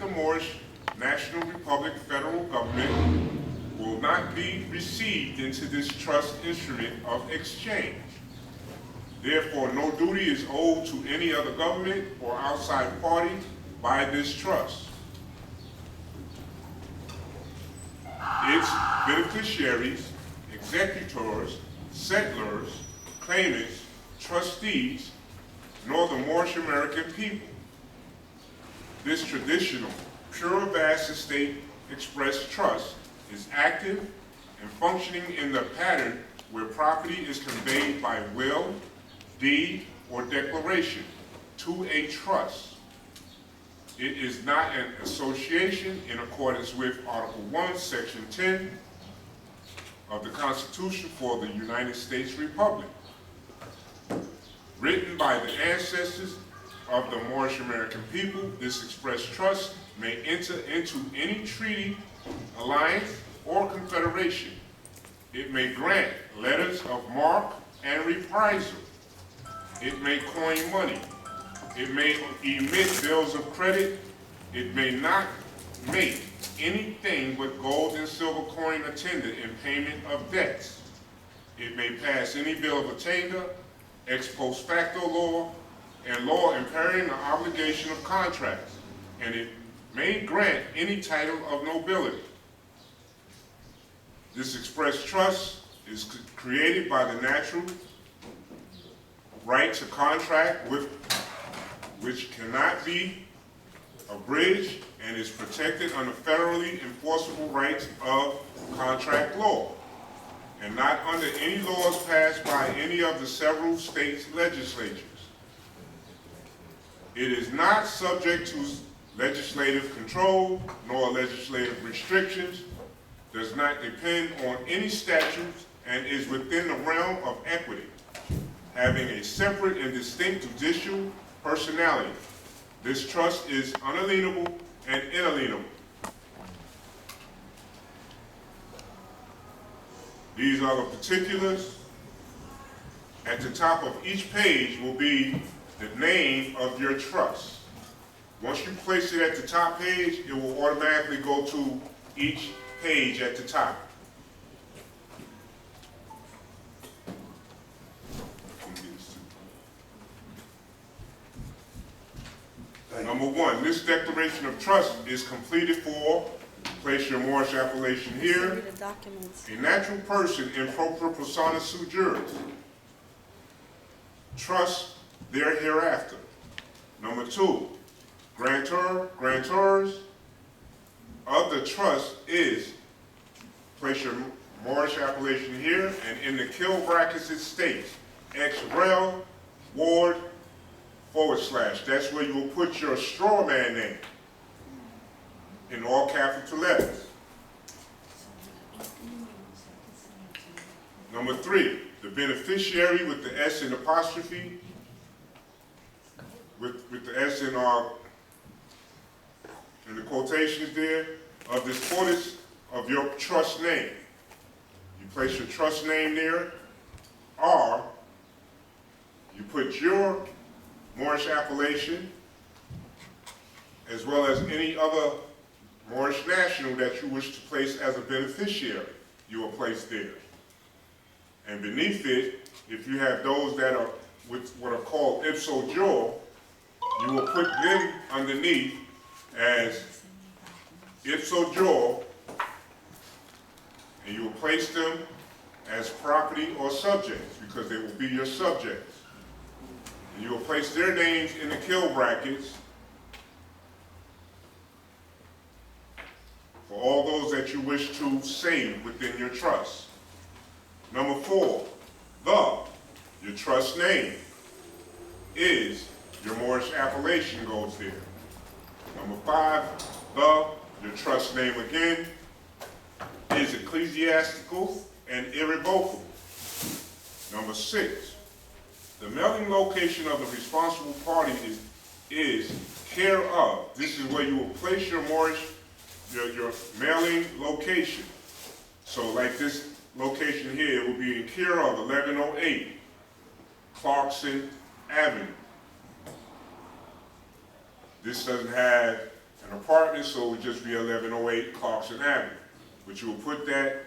the Moorish National Republic federal government will not be received into this trust instrument of exchange. Therefore, no duty is owed to any other government or outside party by this trust. Its beneficiaries, executors, settlers, claimants, trustees, nor the Moorish American people. This traditional, pure vast estate express trust is active and functioning in the pattern where property is conveyed by will, deed, or declaration to a trust. It is not an association in accordance with Article 1, Section 10 of the Constitution for the United States Republic. Written by the ancestors of the Moorish American people, this express trust may enter into any treaty, alliance, or confederation. It may grant letters of marque and reprisal. It may coin money. It may emit bills of credit. It may not make anything but gold and silver coin attendant in payment of debts. It may pass any bill of attainder, ex post facto law, and law impairing the obligation of contracts, and it may grant any title of nobility. This express trust is created by the natural right to contract with which cannot be abridged and is protected under federally enforceable rights of contract law and not under any laws passed by any of the several states' legislatures. It is not subject to legislative control nor legislative restrictions, does not depend on any statutes, and is within the realm of equity, having a separate and distinct judicial personality. This trust is unalienable and inalienable. These are the particulars. At the top of each page will be the name of your trust. Once you place it at the top page, it will automatically go to each page at the top. Number one, this declaration of trust is completed for, place your Moorish appellation here, a natural person in propria persona sui juris. Trust there hereafter. Number two, grantors of the trust is, place your Moorish appellation here, and in the kill brackets it states, ex rel, ward, / That's where you will put your straw man name in all capital letters. Number three, the beneficiary with the S in apostrophe, with the S in the quotations there, of this quotas of your trust name. You place your trust name there, or you put your Moorish appellation, as well as any other Moorish national that you wish to place as a beneficiary, you will place there. And beneath it, if you have those that are with what are called ipso jure, you will put them underneath as ipso jure, and you will place them as property or subjects, because they will be your subjects. And you will place their names in the kill brackets for all those that you wish to save within your trust. Number four, your trust name is, your Moorish appellation goes there. Number five, your trust name again is ecclesiastical and irrevocable. Number six, the mailing location of the responsible party is care of. This is where you will place your Moorish, your mailing location. So like this location here, it will be in care of 1108 Clarkson Avenue. This doesn't have an apartment apartment, so it would just be 1108 Clarkson Avenue. But you will put that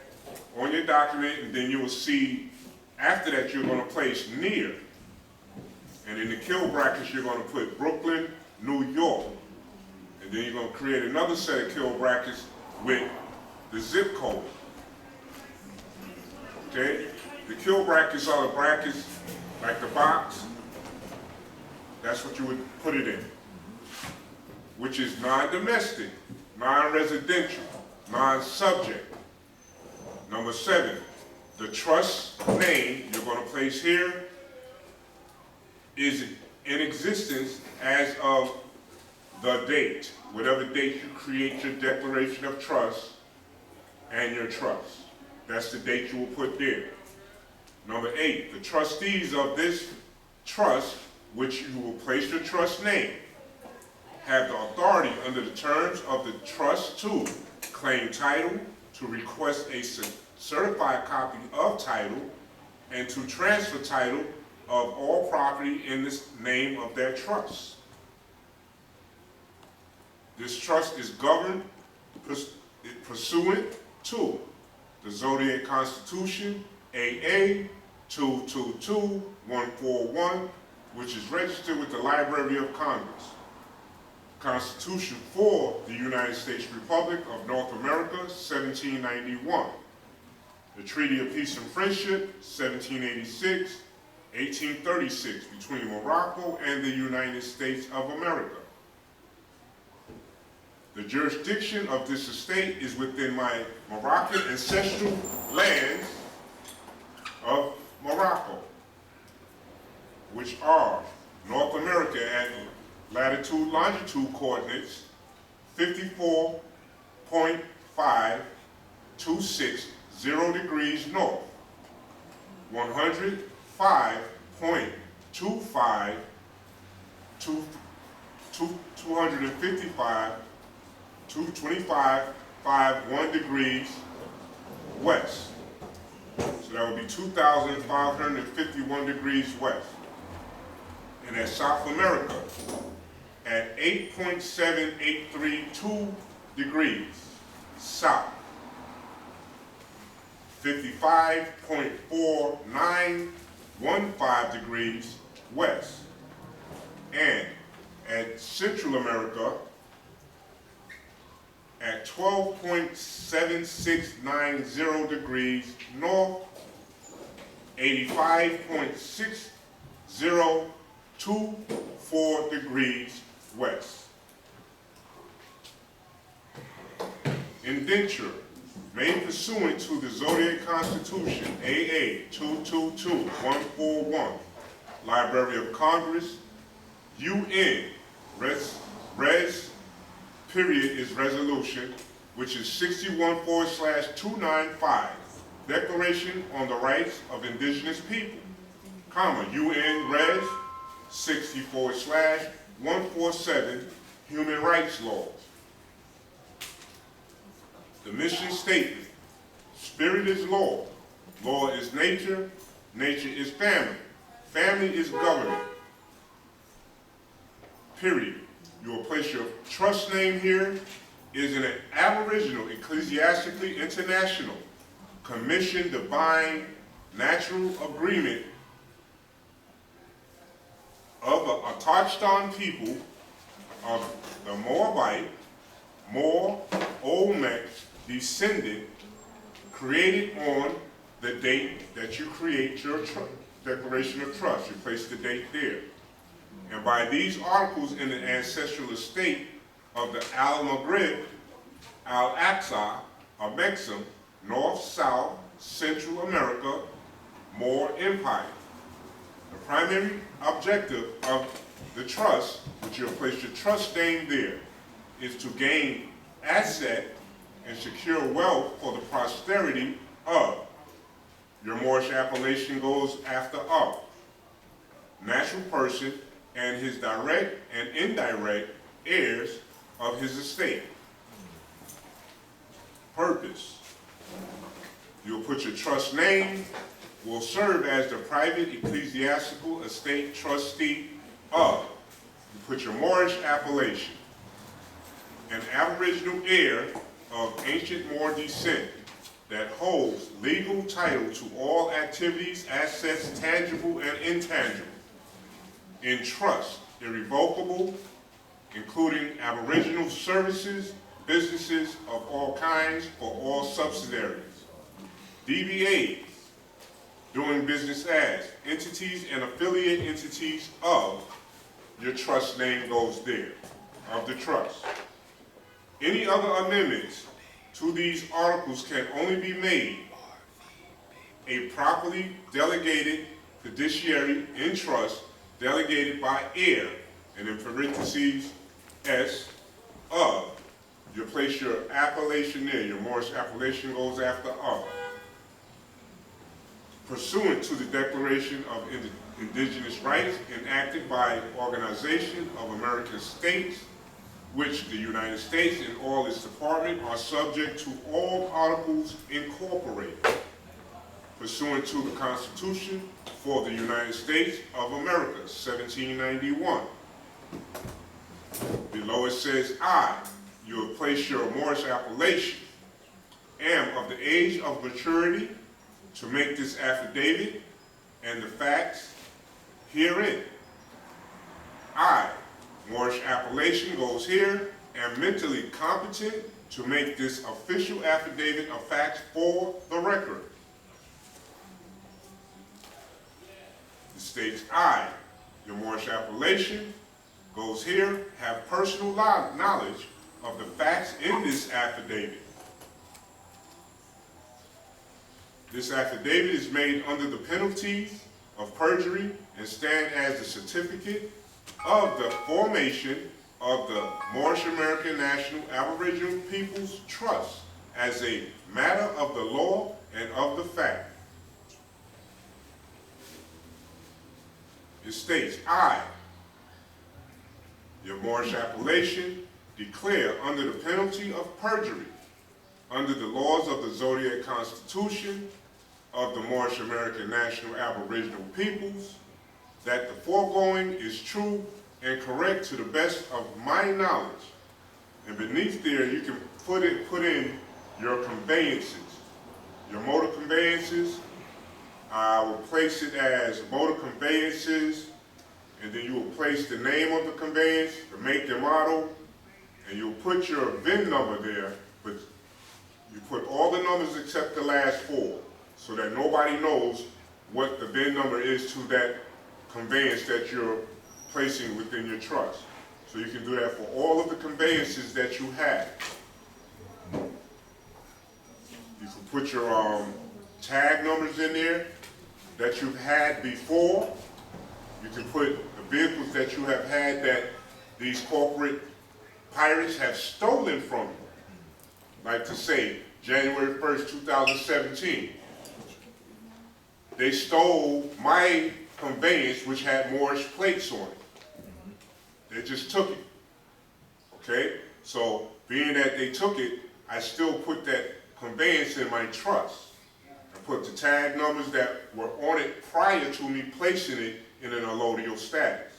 on your document, and then you will see, after that, you're going to place near. And in the kill brackets, you're going to put Brooklyn, New York. And then you're going to create another set of kill brackets with the zip code. Okay? The kill brackets are the brackets, like the box. That's what you would put it in, which is non-domestic, non-residential, non-subject. Number 7, the trust name you're going to place here is in existence as of the date, whatever date you create your declaration of trust and your trust. That's the date you will put there. Number 8, the trustees of this trust, which you will place your trust name, have the authority under the terms of the trust to claim title, to request a certified copy of title, and to transfer title of all property in the name of their trust. This trust is governed pursuant to the Zodiac Constitution, AA 222141, which is registered with the Library of Congress. Constitution for the United States Republic of North America, 1791. The Treaty of Peace and Friendship, 1786, 1836, between Morocco and the United States of America. The jurisdiction of this estate is within my Moroccan ancestral lands of Morocco, which are North America at latitude, longitude coordinates 54.5260 degrees north, 105.255 255.1 degrees west. So that would be 2,551 degrees west. And at South America, at 8.7832 degrees south, 55.4915 degrees west. And at Central America, at 12.7690 degrees north, 85.6024 degrees west. Indenture made pursuant to the Zodiac Constitution, AA 222141, Library of Congress, UN, res period is resolution, which is 61/295, Declaration on the Rights of Indigenous People, comma, UN res 60/147, Human Rights Laws. The mission statement: spirit is law, law is nature, nature is family, family is government. Period. You will place your trust name here. Is an aboriginal, ecclesiastically international, commission, divine, natural agreement of the Atachtan people of the Moabite, Moor, Olmec descendant, created on the date that you create your declaration of trust. You place the date there. And by these articles in the ancestral estate of the Al-Maghrib, Al-Aqsa, Amexem, North, South, Central America, Moor Empire. The primary objective of the trust, which you'll place your trust name there, is to gain asset and secure wealth for the posterity of. Your Moorish appellation goes after of. Natural person and his direct and indirect heirs of his estate. Purpose: you'll put your trust name, will serve as the private ecclesiastical estate trustee of. You put your Moorish appellation. an aboriginal heir of ancient Moor descent that holds legal title to all activities, assets, tangible and intangible, in trust, irrevocable, including aboriginal services, businesses of all kinds for all subsidiaries. DBAs, doing business as, entities and affiliate entities of, your trust name goes there, of the trust. Any other amendments to these articles can only be made a properly delegated fiduciary in trust delegated by heir, and in parentheses, S, of. You place your appellation there, your Moorish appellation goes after of. Pursuant to the Declaration of Indigenous Rights enacted by Organization of American States, which the United States and all its departments are subject to all articles incorporated. Pursuant to the Constitution for the United States of America, 1791. Below it says, I, you have placed your Moorish appellation, am of the age of maturity to make this affidavit and the facts herein. I, Moorish appellation goes here, am mentally competent to make this official affidavit of facts for the record. It states, I, your Moorish appellation goes here, have personal knowledge of the facts in this affidavit. This affidavit is made under the penalties of perjury and stand as the certificate of the formation of the Moorish American National Aboriginal Peoples Trust as a matter of the law and of the fact. It states, I, your Moorish appellation, declare under the penalty of perjury, under the laws of the Zodiac Constitution of the Moorish American National Aboriginal Peoples, that the foregoing is true and correct to the best of my knowledge. And beneath there, you can put in your conveyances, your motor conveyances. I will place it as motor conveyances, and then you will place the name of the conveyance, the make and model, and you'll put your VIN number there, but you put all the numbers except the last four, so that nobody knows what the VIN number is to that conveyance that you're placing within your trust. So you can do that for all of the conveyances that you have. You can put your tag numbers in there that you've had before. You can put the vehicles that you have had that these corporate pirates have stolen from you. Like to say, January 1st, 2017, they stole my conveyance which had Moorish plates on it. They just took it, okay? So being that they took it, I still put that conveyance in my trust. I put the tag numbers that were on it prior to me placing it in an allodial status,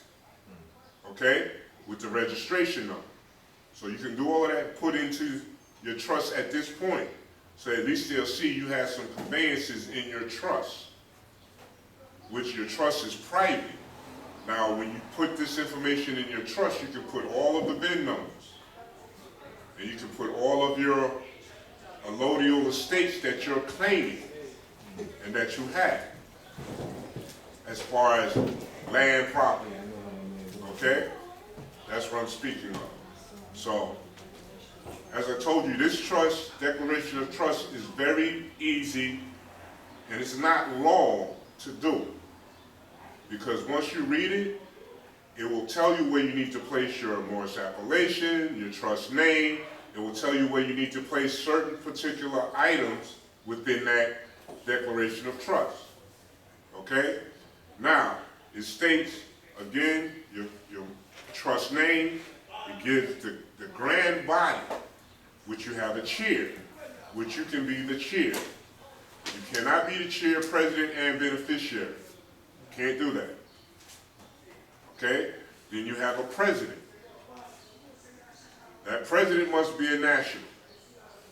okay? With the registration number. So you can do all of that, put into your trust at this point. So at least they'll see you have some conveyances in your trust, which your trust is private. Now, when you put this information in your trust, you can put all of the VIN numbers. And you can put all of your allodial estates that you're claiming and that you have, as far as land property, okay? That's what I'm speaking of. So, as I told you, this trust, declaration of trust, is very easy, and it's not long to do. Because once you read it, it will tell you where you need to place your Moorish appellation, your trust name. It will tell you where you need to place certain particular items within that declaration of trust. Okay? Now, it states, again, your trust name. It gives the grand body, which you have a chair, which you can be the chair. You cannot be the chair, president, and beneficiary. Can't do that. Okay? Then you have a president. That president must be a national.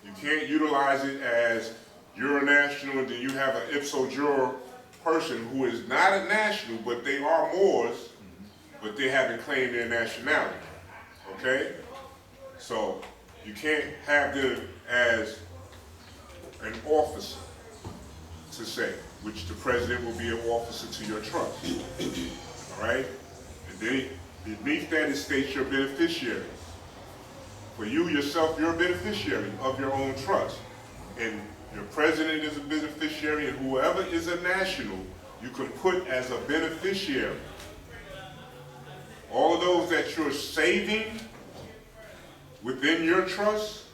You can't utilize it as you're a national and then you have an ipso jure person who is not a national, but they are Moors, but they haven't claimed their nationality. Okay? So you can't have them as an officer, to say, which the president will be an officer to your trust. All right? And then beneath that it states your beneficiaries. For you yourself, you're a beneficiary of your own trust. And your president is a beneficiary, and whoever is a national, you can put as a beneficiary. All of those that you're saving within your trust,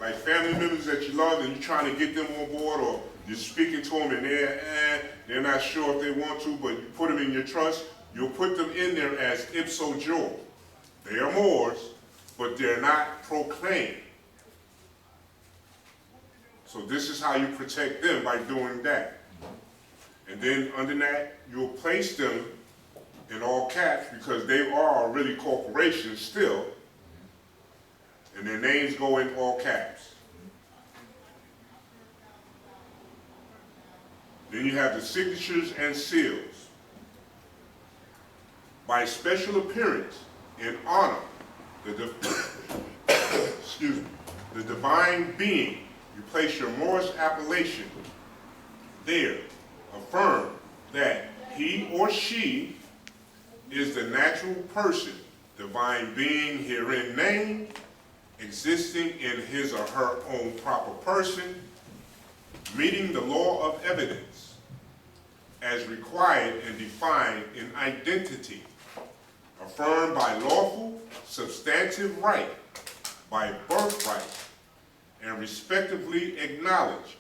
like family members that you love and you're trying to get them on board, or you're speaking to them and they're not sure if they want to, but you put them in your trust, you'll put them in there as ipso jure. They are Moors, but they're not proclaimed. So this is how you protect them, by doing that. And then under that, you'll place them in all caps because they are really corporations still, and their names go in all caps. Then you have the signatures and seals. By special appearance in honor, excuse me, the divine being, you place your Moorish appellation there. Affirm that he or she is the natural person, divine being herein named, existing in his or her own proper person, meeting the law of evidence as required and defined in identity, affirmed by lawful, substantive right, by birthright, and respectively acknowledged,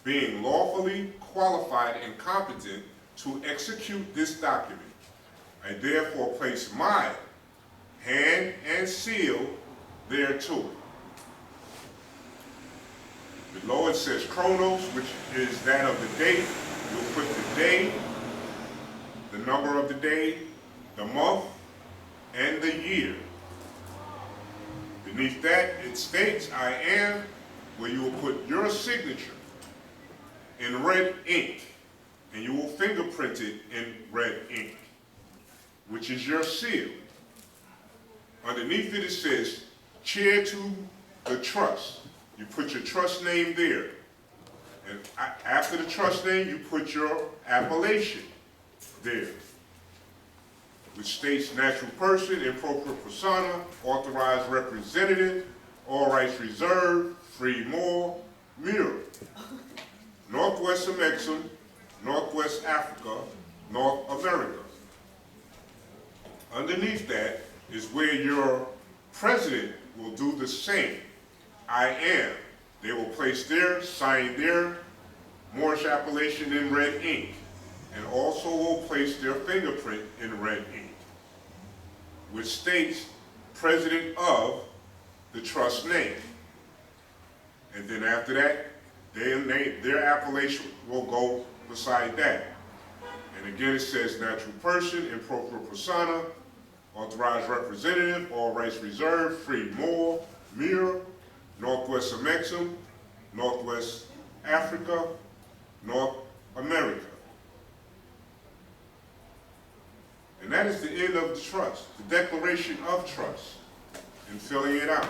being lawfully qualified and competent to execute this document. I therefore place my hand and seal thereto. Below it says chronos, which is that of the date. You'll put the day, the number of the day, the month, and the year. Beneath that, it states I am, where you will put your signature in red ink, and you will fingerprint it in red ink, which is your seal. Underneath it, it says, chair to the trust. You put your trust name there. And after the trust name, you put your appellation there, which states natural person, in propria persona, authorized representative, all rights reserved, free Moor, mirror. Northwest Amexem, Northwest Africa, North America. Underneath that is where your president will do the same. I am. They will place their, sign their Moorish appellation in red ink, and also will place their fingerprint in red ink, which states president of the trust name. And then after that, their appellation will go beside that. And again, it says natural person, in propria persona, authorized representative, all rights reserved, free Moor, mirror, Northwest Amexem, Northwest Africa, North America. And that is the end of the trust, the declaration of trust, and filling it out.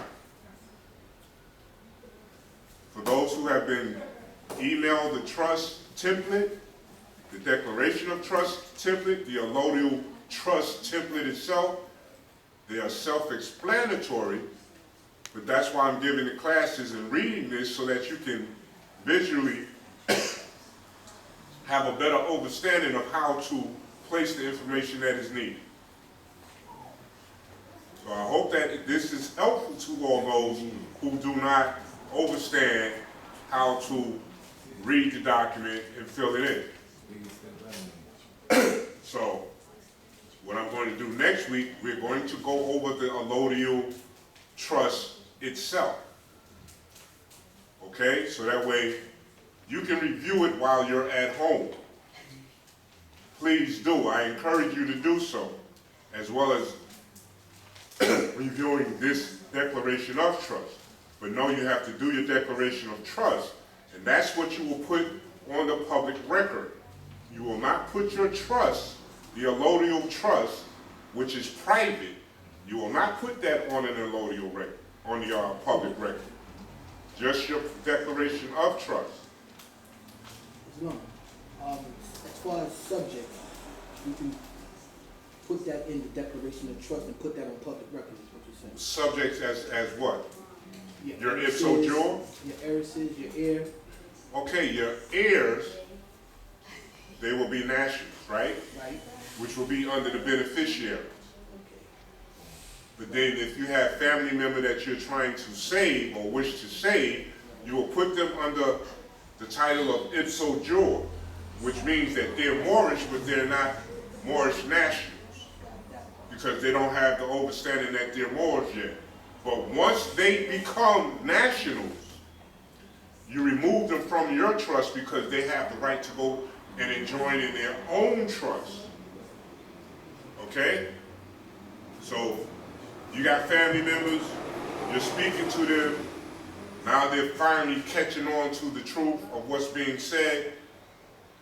For those who have been emailed the trust template, the declaration of trust template, the allodial trust template itself, they are self-explanatory, but that's why I'm giving the classes and reading this so that you can visually have a better understanding of how to place the information that is needed. So I hope that this is helpful to all those who do not understand how to read the document and fill it in. So what I'm going to do next week, we're going to go over the allodial trust itself. Okay, so that way you can review it while you're at home. Please do. I encourage you to do so, as well as reviewing this declaration of trust. But no, you have to do your declaration of trust, and that's what you will put on the public record. You will not put your trust, the allodial trust, which is private, you will not put that on an allodial record, on the public record. Just your declaration of trust. No. As far as subjects, you can put that in the declaration of trust and put that on public record, is what you're saying. Subjects as what? Your heiresses, ipso jure? Your heiresses, your heir. Okay, your heirs, they will be nationals, right? Right. Which will be under the beneficiary. Okay. But then if you have family member that you're trying to save or wish to save, you will put them under the title of ipso jure, which means that they're Moorish, but they're not Moorish nationals, because they don't have the understanding that they're Moors yet. But once they become nationals, you remove them from your trust because they have the right to go and join in their own trust. Okay? So you got family members, you're speaking to them, now they're finally catching on to the truth of what's being said,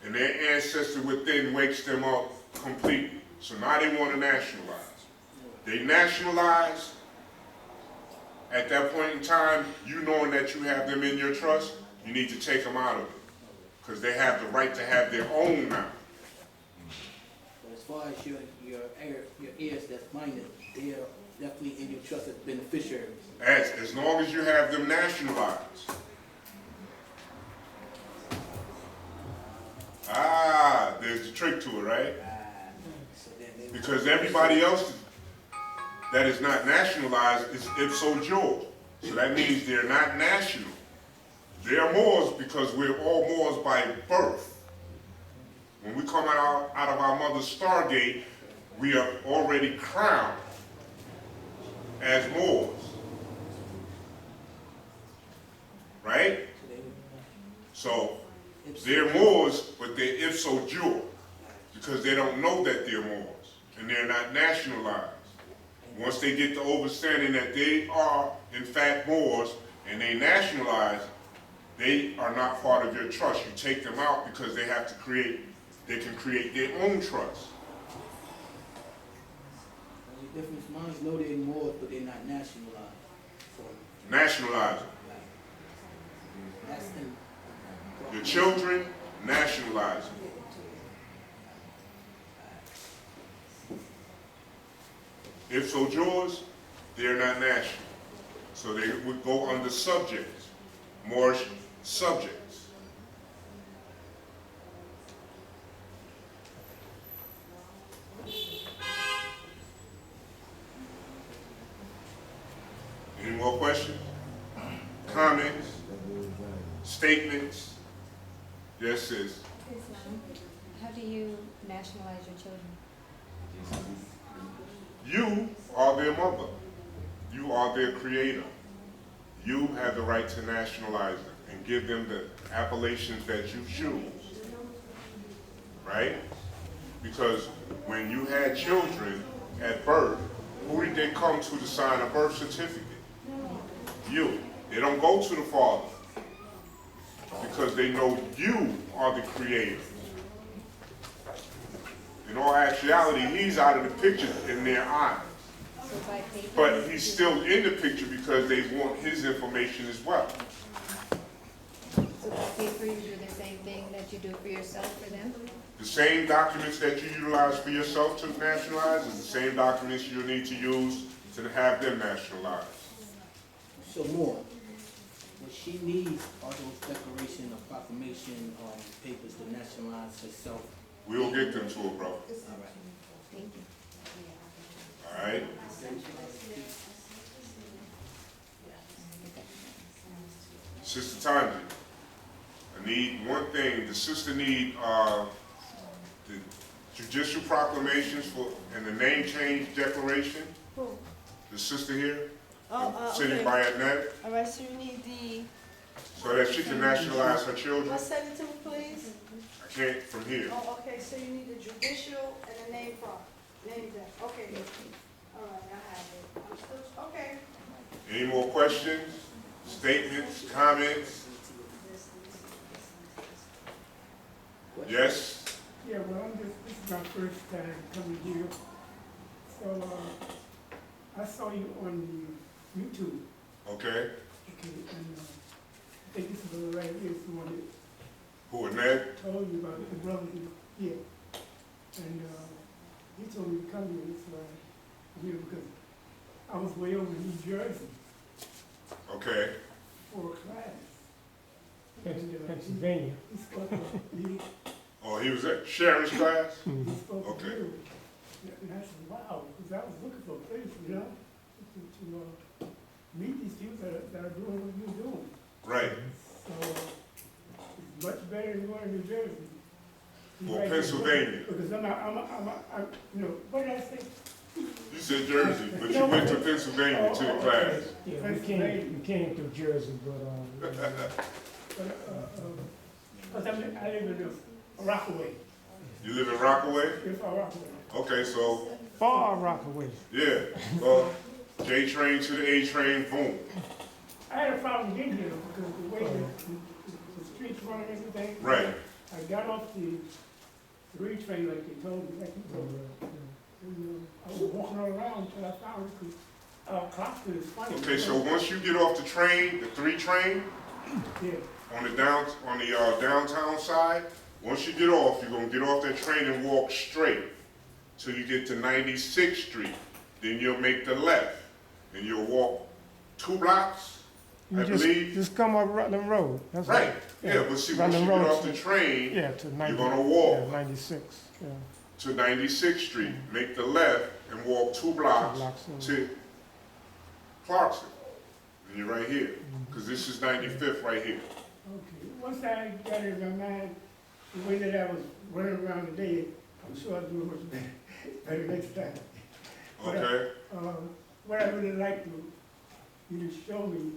and their ancestor within wakes them up completely. So now they want to nationalize. They nationalize. At that point in time, you knowing that you have them in your trust, you need to take them out of it, because they have the right to have their own now. But as far as your heirs that's minor, they are definitely in your trust as beneficiaries. As long as you have them nationalized. Ah, there's the trick to it, right? So then they Because everybody else that is not nationalized is ipso jure. So that means they're not national. They're Moors because we're all Moors by birth. When we come out of our mother's stargate, we are already crowned as Moors. Right? so they would So they're Moors, but they're ipso jure because they don't know that they're Moors and they're not nationalized. Once they get the understanding that they are, in fact, Moors and they nationalize, they are not part of your trust. You take them out because they have to they can create their own trust. The difference, mine know they're Moors, but they're not nationalized. So Nationalize them. that's in Your children, nationalize them. Ipso jures, they're not national. So they would go under subjects, Moorish subjects. Any more questions? Comments? Statements? Yes, sis. How do you nationalize your children? You are their mother. You are their creator. You have the right to nationalize them and give them the appellations that you choose. Right? Because when you had children at birth, who did they come to sign a birth certificate? You. They don't go to the father because they know you are the creator. In all actuality, he's out of the picture in their eyes. So by paper? But he's still in the picture because they want his information as well. So by paper you do the same thing that you do for yourself for them? The same documents that you utilize for yourself to nationalize is the same documents you'll need to use to have them nationalized. so more. What she needs are those declaration or proclamation papers to nationalize herself. We'll get them to her, bro. All right. Thank you. All right? Sister Tanya, I need one thing. The sister need the judicial proclamations and the name change declaration. Who? The sister here, Oh, sitting okay. by Annette, All right, so you need the, so that she can nationalize her children. what send it to me, please? I can't from here. Oh, okay, so you need the judicial and the name tag, okay. All right, I have it. I'm still, okay. Any more questions, statements, comments? Yes? Yeah, well, this is my first time coming here. So, I saw you on YouTube, Okay. okay, and, I think this is the right here, someone Who, Ned? that told you about the brother here. And, he told me to come here, so I'm here because I was way over in New Jersey Okay. for a class. Pennsylvania. He spoke of me, Oh, he was at Sharon's class? he spoke of Okay. you. And I said, wow, because I was looking for a place, you know, to meet these people that are doing what you're doing. Right. So it's much better than going to New Jersey. Well, Right. Pennsylvania. Because I'm, you know, what did I say? You said Jersey, but you went to Pennsylvania to the class. Yeah, we came through Jersey, but, Because I live in Rockaway. You live in Rockaway? It's all Rockaway. Okay, so, far Rockaway. yeah, well, J train to the A train, boom. I had a problem getting here because the way the streets run and everything. Right. I got off the 3 train like they told me, like you told me. And, I was walking all around until I found it because Clarkston is funny. Okay, so once you get off the train, the 3 train, Yeah. on the downtown side, once you get off, you're gonna get off that train and walk straight till you get to 96th Street. Then you'll make the left, and you'll walk 2 blocks, I believe. Just come up Rutland Road. That's Right, yeah, but see, once you Rutland get Road off the train Yeah, to 90. you're gonna walk. Yeah, 96, yeah. to 96th Street, make the left and walk 2 blocks blocks, yeah. to Clarkson. And you're right here, because this is 95th right here. Okay, once I got it in my mind, the way that I was running around today, I'm sure I'll do it much better next time. But, Okay? what I really like you to show me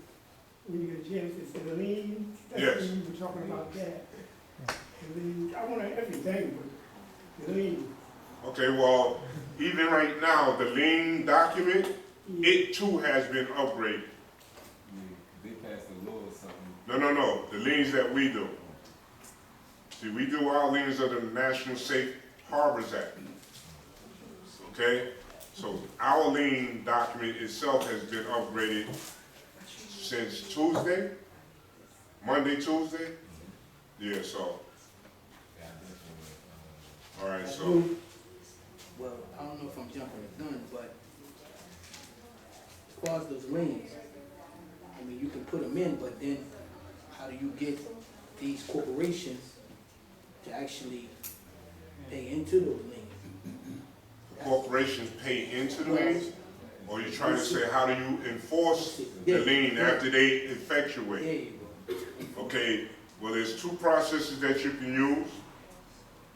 when you get a chance is the lean. Yes. We were talking about that. The lean, I want everything, but the lean. Okay, well, even right now, the lien document, it too has been upgraded. They passed a law or something. No, the liens that we do. See, we do our liens under the National Safe Harbors Act. Okay? So our lien document itself has been upgraded since Tuesday? Monday, Tuesday? Yeah, so, all right, so, Well, I don't know if I'm jumping the gun, but as far as those liens, I mean, you can put them in, but then how do you get these corporations to actually pay into those liens? corporations pay into the liens? Or you trying to say, how do you enforce the lien after they effectuate? There you go. Okay, well, there's 2 processes that you can use,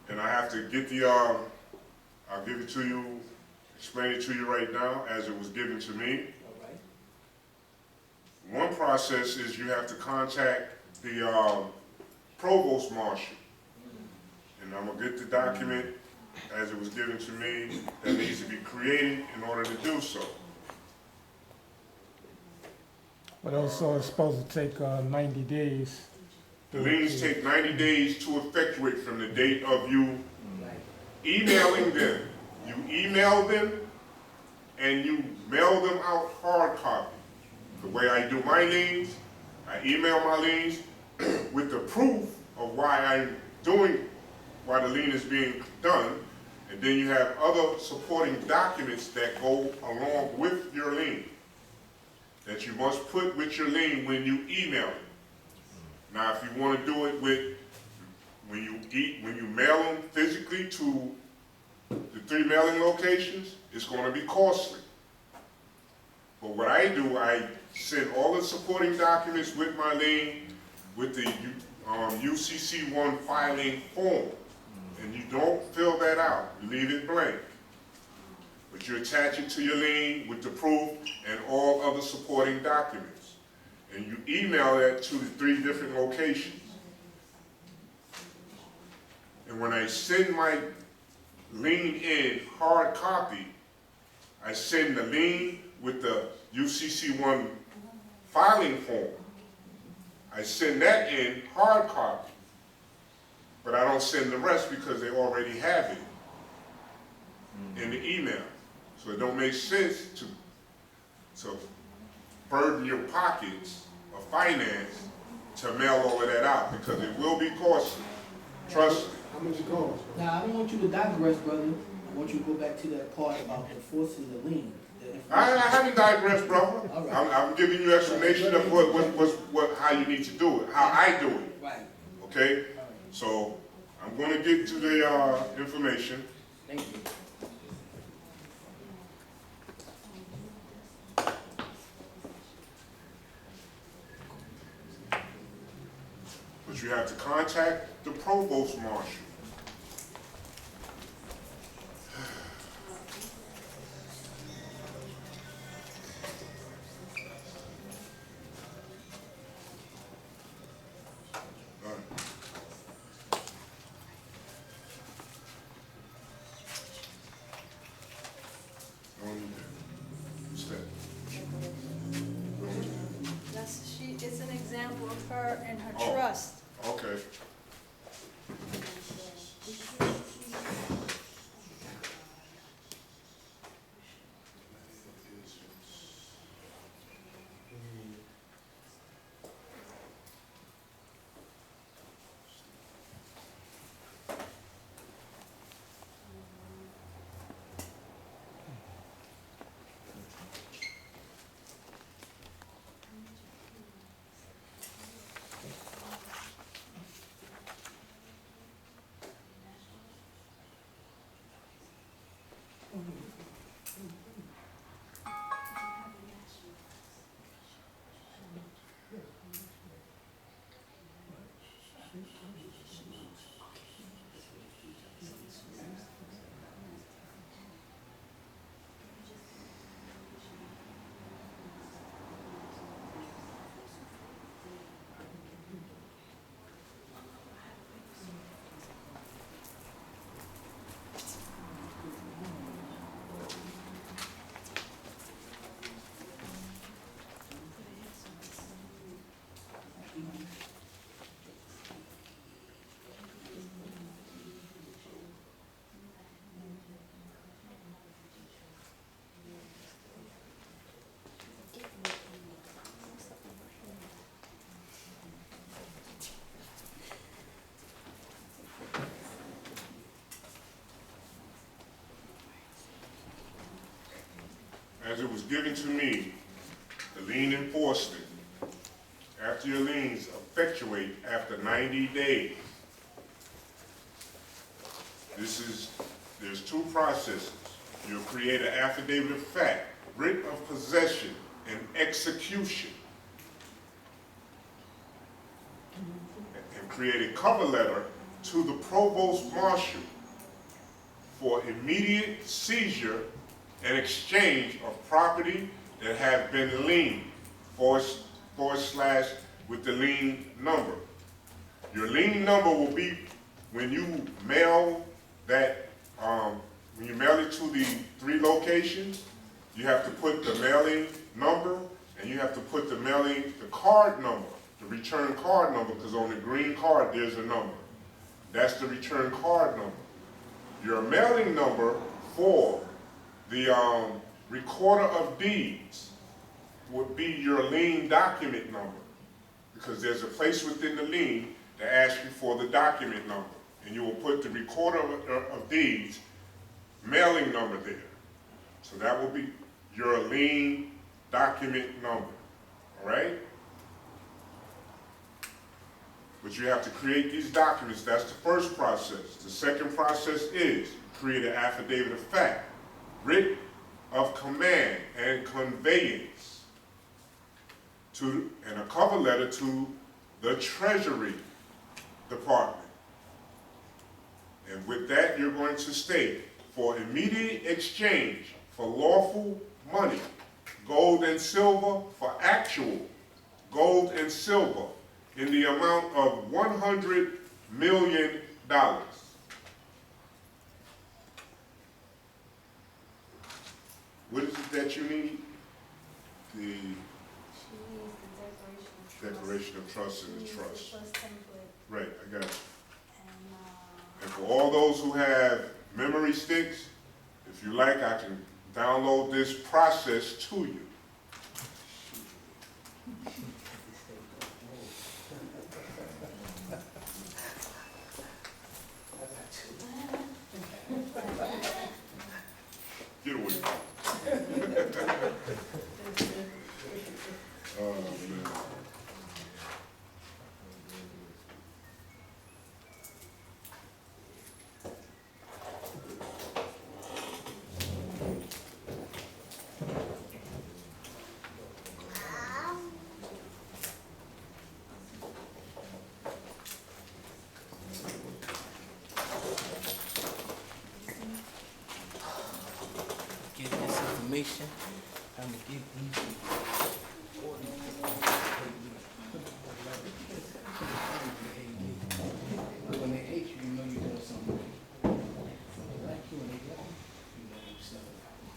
and I have to get the, I'll give it to you, explain it to you right now as it was given to me. All right. One process is you have to contact the provost marshal, and I'm gonna get the document as it was given to me that needs to be created in order to do so. But also it's supposed to take 90 days. The liens take 90 days to effectuate from the date of you Right. emailing them. You email them and you mail them out hard copy. The way I do my liens, I email my liens with the proof of why the lien is being done, and then you have other supporting documents that go along with your lien that you must put with your lien when you email it. Now, if you want to do it with, when you mail them physically to the 3 mailing locations, it's going to be costly. But what I do, I send all the supporting documents with my lien with the UCC1 filing form. And you don't fill that out, you leave it blank. But you attach it to your lien with the proof and all other supporting documents. And you email that to the 3 different locations. And when I send my lien in hard copy, I send the lien with the UCC1 filing form. I send that in hard copy, but I don't send the rest because they already have it in the email. So it don't make sense to burden your pockets of finance to mail all of that out, because it will be costly. Trust me. How much it cost? Now, I don't want you to digress, brother. I want you to go back to that part about enforcing the lien. I haven't digressed, brother. All right. I'm giving you explanation of how you need to do it, how I do it. Right. Okay? So I'm going to get to the information. Thank you. But you have to contact the provost marshal. All right. Step. It's an example of her and her Oh. trust. Okay. As it was given to me, the lien enforcement, after your liens effectuate after 90 days. There's two processes. You'll create an affidavit of fact, writ of possession, and execution. And create a cover letter to the provost marshal for immediate seizure and exchange of property that have been liened, / with the lien number. Your lien number will be when you mail that, when you mail it to the 3 locations, you have to put the mailing number and you have to put the card number, the return card number, because on the green card there's a number. That's the return card number. Your mailing number for the recorder of deeds would be your lien document number, because there's a place within the lien that asks you for the document number, and you will put the recorder of deeds mailing number there. So that will be your lien document number, all right? But you have to create these documents. That's the first process. The second process is create an affidavit of fact, writ of command and conveyance, and a cover letter to the Treasury Department. And with that, you're going to state, for immediate exchange for lawful money, gold and silver, for actual gold and silver in the amount of $100 million. What is it that you need? She needs Declaration of trust and the trust. Trust template, Right, I got you. and, And for all those who have memory sticks, if you like, I can download this process to you. Get away from me. Oh, man. Get this information, I'm gonna give these. When they hate you, you know you're doing something. When they like you and they love you, you know you're stepping out.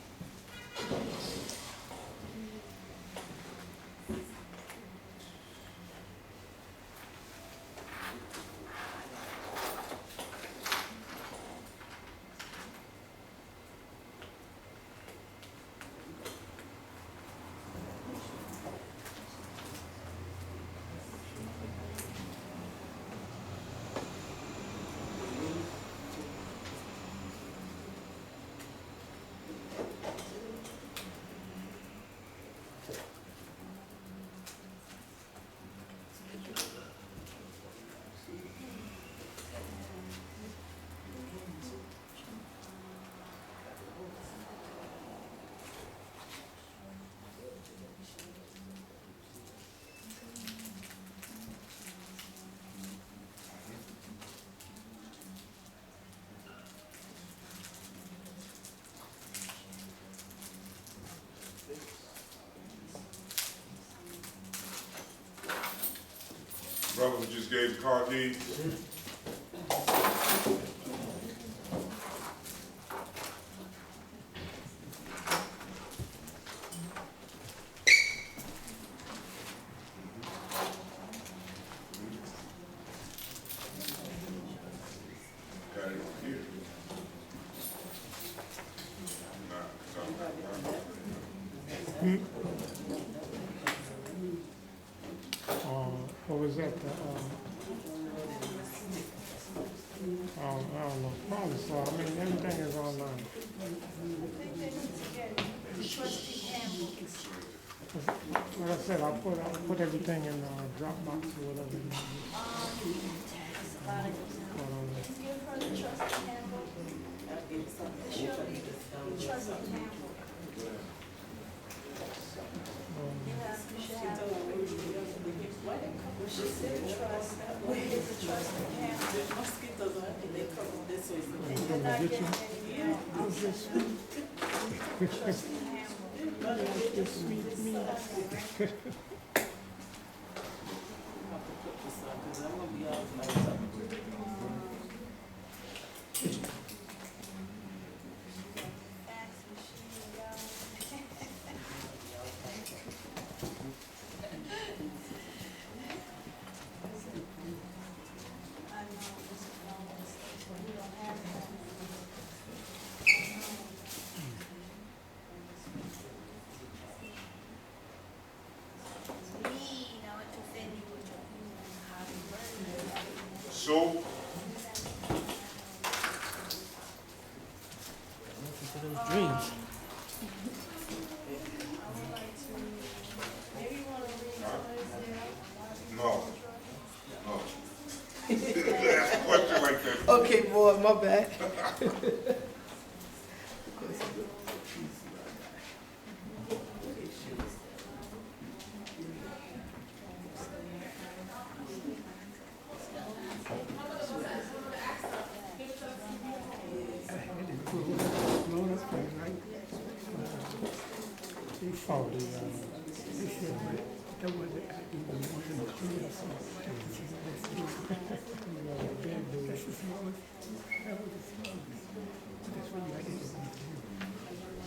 Brother who just gave the car keys. Got it over here. What was that? I don't know. Probably so. I mean, everything is online. I think they need to get trustee handbooks. Like I said, I put everything in Dropbox or whatever. That's a lot of those. Give her the trustee handbook. She'll need the trustee handbook. She said trust, what is the trustee handbook? And you're not getting any trustee handbook. Fax machine, I know, this is one of those things where we don't have that. So, For those dreams. Maybe you wanna read some of this there? no. No. Ask a question like that. Okay, boy, my bad. They follow the, they said that wasn't even more than 3 or something. You know, the bad boy, that's the smallest. That was the smallest. That's what you had to do.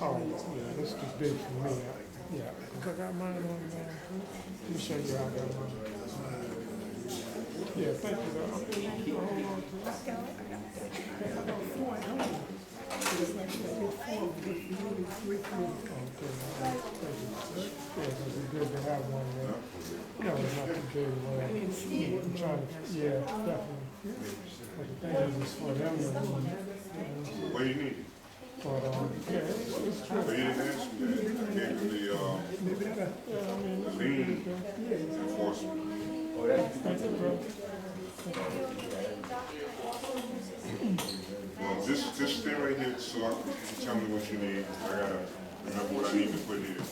Oh, yeah, that's too big for me. Yeah, because I got mine on there. Let me show you how I got mine. Yeah, thank you. Though. I'm going to hold on to it. I got four at home. It's like I get four, but you really three. Okay, thank you. Yeah, because it's good to have one there. You know, it's not too big. I'm trying to, yeah, definitely. But the thing is, it's for them to need. What do you need? But, yeah, it's true. But you didn't ask me that. I gave you the Maybe that, yeah, I mean, lien enforcement. Oh, that's thank you, bro. Well, just stay right here so I can tell me what you need. I gotta remember what I need to put here.